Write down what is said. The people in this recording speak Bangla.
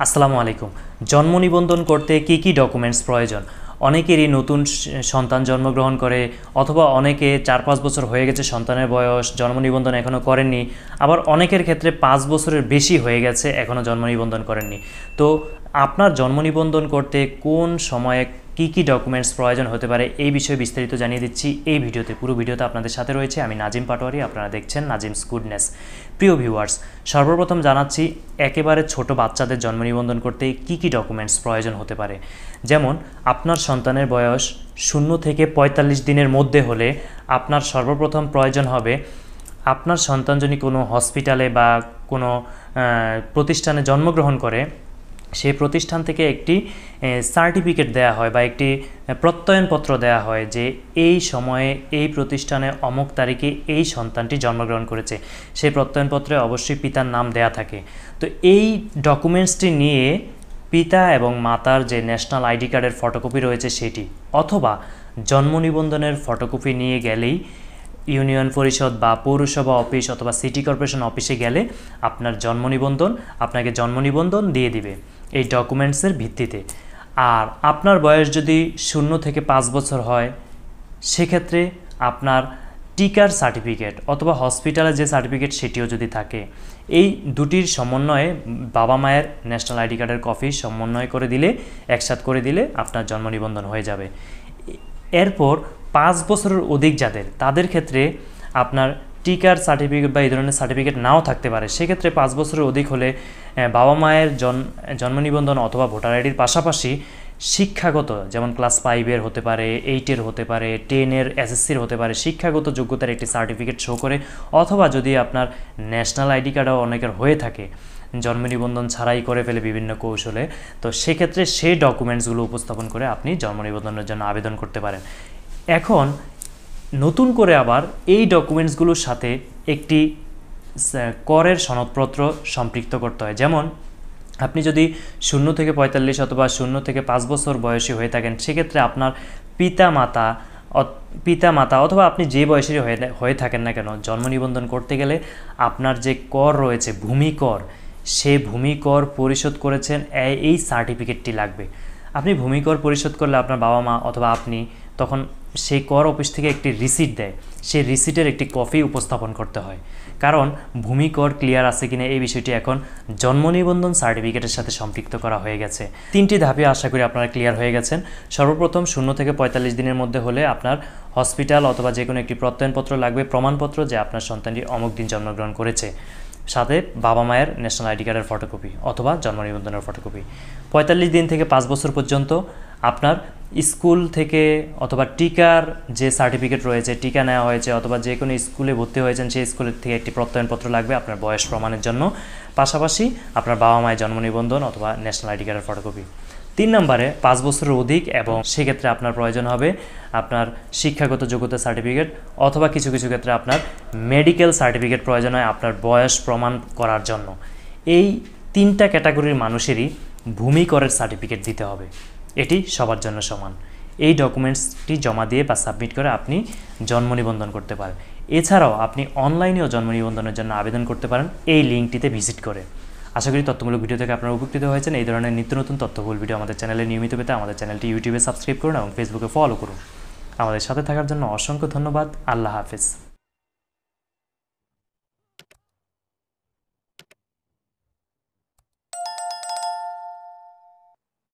আসসালামু আলাইকুম। জন্ম নিবন্ধন করতে কি কি ডকুমেন্টস প্রয়োজন? অনেকেরই নতুন সন্তান জন্মগ্রহণ করে অথবা অনেকে ৪-৫ বছর হয়ে গেছে সন্তানের বয়স, জন্ম নিবন্ধন এখনও করেননি। আবার অনেকের ক্ষেত্রে ৫ বছরের বেশি হয়ে গেছে এখনও জন্ম নিবন্ধন করেননি। তো আপনার জন্ম নিবন্ধন করতে কোন সময়ে কি কি ডকুমেন্টস প্রয়োজন হতে পারে এই বিষয়ে বিস্তারিত জানিয়ে দিচ্ছি এই ভিডিওতে। পুরো ভিডিওতে আপনাদের সাথে রয়েছে আমি নাজিম পাটোয়ারি, আপনারা দেখছেন নাজিমস গুডনেস। প্রিয় ভিউয়ার্স, সর্বপ্রথম জানাচ্ছি একেবারে ছোট বাচ্চাদের জন্ম নিবন্ধন করতে কি কি ডকুমেন্টস প্রয়োজন হতে পারে। যেমন আপনার সন্তানের বয়স 0 থেকে 45 দিনের মধ্যে হলে আপনার সর্বপ্রথম প্রয়োজন হবে আপনার সন্তান যদি কোনো হসপিটালে বা কোনো প্রতিষ্ঠানে জন্মগ্রহণ করে সেই প্রতিষ্ঠান থেকে একটি সার্টিফিকেট দেয়া হয় বা একটি প্রত্যয়নপত্র দেয়া হয় যে এই সময়ে এই প্রতিষ্ঠানে অমুক তারিখে এই সন্তানটি জন্মগ্রহণ করেছে। সেই প্রত্যয়নপত্রে অবশ্যই পিতার নাম দেয়া থাকে। তো এই ডকুমেন্টসটি নিয়ে পিতা এবং মাতার যে ন্যাশনাল আইডি কার্ডের ফটোকপি রয়েছে সেটি অথবা জন্ম নিবন্ধনের ফটোকপি নিয়ে গেলেই ইউনিয়ন পরিষদ বা পৌরসভা অফিস অথবা সিটি কর্পোরেশন অফিসে গেলে আপনার আপনাকে জন্ম নিবন্ধন দিয়ে দিবে এই ডকুমেন্টসের ভিত্তিতে। আর আপনার বয়স যদি 0 থেকে 5 বছর হয় সেক্ষেত্রে আপনার টিকার সার্টিফিকেট অথবা হসপিটালে যে সার্টিফিকেট সেটিও যদি থাকে, এই দুটির সমন্বয়ে বাবা মায়ের ন্যাশনাল আইডি কার্ডের কপি সমন্বয় করে দিলে একসাথে করে দিলে আপনার জন্ম নিবন্ধন হয়ে যাবে। এরপর 5 বছরের অধিক তাদের ক্ষেত্রে আপনার টিকার সার্টিফিকেট বা এই ধরনের সার্টিফিকেট নাও থাকতে পারে। সেক্ষেত্রে 5 বছরের অধিক হলে বাবা মায়ের জন্ম নিবন্ধন অথবা ভোটার আইডির পাশাপাশি শিক্ষাগত, যেমন ক্লাস 5-এর হতে পারে, 8-এর হতে পারে, 10-এর এসএসসির হতে পারে, শিক্ষাগত যোগ্যতার একটি সার্টিফিকেট শো করে অথবা যদি আপনার ন্যাশনাল আইডি কার্ডও অনেকের হয়ে থাকে জন্ম নিবন্ধন ছাড়াই করে ফেলে বিভিন্ন কৌশলে, তো সেক্ষেত্রে সেই ডকুমেন্টসগুলো উপস্থাপন করে আপনি জন্ম নিবন্ধনের জন্য আবেদন করতে পারেন। এখন নতুন করে আবার এই ডকুমেন্টসগুলোর সাথে একটি করের সনদপত্র সম্পৃক্ত করতে হয়। যেমন আপনি যদি 0 থেকে 45 অথবা 0 থেকে 5 বছর বয়সী হয়ে থাকেন সেক্ষেত্রে আপনার পিতামাতা অথবা আপনি যে বয়সেরই হয়ে থাকেন না কেন জন্ম নিবন্ধন করতে গেলে আপনার যে কর রয়েছে ভূমি কর, সেই ভূমি কর পরিশোধ করেছেন এই সার্টিফিকেটটি লাগবে। আপনি ভূমি কর পরিশোধ করলে আপনার বাবা মা অথবা আপনি তখন সেই কর অফিস থেকে একটি রিসিট দেয়, সেই রিসিটের একটি কপি উপস্থাপন করতে হয়। কারণ ভূমি কর ক্লিয়ার আছে কিনা এই বিষয়টি এখন জন্ম নিবন্ধন সার্টিফিকেটের সাথে সম্পৃক্ত করা হয়ে গেছে। 3টি ধাপে আশা করি আপনারা ক্লিয়ার হয়ে গেছেন। সর্বপ্রথম 0 থেকে 45 দিনের মধ্যে হলে আপনার হসপিটাল অথবা যে কোনো একটি প্রত্যয়নপত্র লাগবে, প্রমাণপত্র যে আপনার সন্তানটি অমুক দিন জন্মগ্রহণ করেছে, সাথে বাবা মায়ের ন্যাশনাল আইডি কার্ডের ফটোকপি অথবা জন্ম নিবন্ধনের ফটোকপি। 45 দিন থেকে 5 বছর পর্যন্ত আপনার স্কুল থেকে অথবা টিকার যে সার্টিফিকেট রয়েছে, টিকা নেওয়া হয়েছে অথবা যে কোনো স্কুলে ভর্তি হয়েছেন সেই স্কুলের থেকে একটি প্রত্যয়নপত্র লাগবে আপনার বয়স প্রমাণের জন্য, পাশাপাশি আপনার বাবা মায়ের জন্ম নিবন্ধন অথবা ন্যাশনাল আইডি কার্ডের ফটোকপি। 3 নম্বরে 5 বছরের অধিক এবং সেক্ষেত্রে আপনার প্রয়োজন হবে আপনার শিক্ষাগত যোগ্যতা সার্টিফিকেট অথবা কিছু কিছু ক্ষেত্রে আপনার মেডিকেল সার্টিফিকেট প্রয়োজন হয় আপনার বয়স প্রমাণ করার জন্য। এই 3টা ক্যাটাগরির মানুষেরই ভূমি করের সার্টিফিকেট দিতে হবে, এটি সবার জন্য সমান। এই ডকুমেন্টসটি জমা দিয়ে বা সাবমিট করে আপনি জন্ম নিবন্ধন করতে পারেন। এছাড়াও আপনি অনলাইনেও জন্ম নিবন্ধনের জন্য আবেদন করতে পারেন এই লিঙ্কটিতে ভিজিট করে। আশা করি তথ্যমূলক ভিডিও থেকে আপনারা উপকৃত হয়েছেন। এই ধরনের নিত্য নতুন তথ্যবহুল ভিডিও আমাদের চ্যানেলে নিয়মিত পেতে আমাদের চ্যানেলটি ইউটিউবে সাবস্ক্রাইব করুন এবং ফেসবুকে ফলো করুন। আমাদের সাথে থাকার জন্য অসংখ্য ধন্যবাদ। আল্লাহ হাফেজ।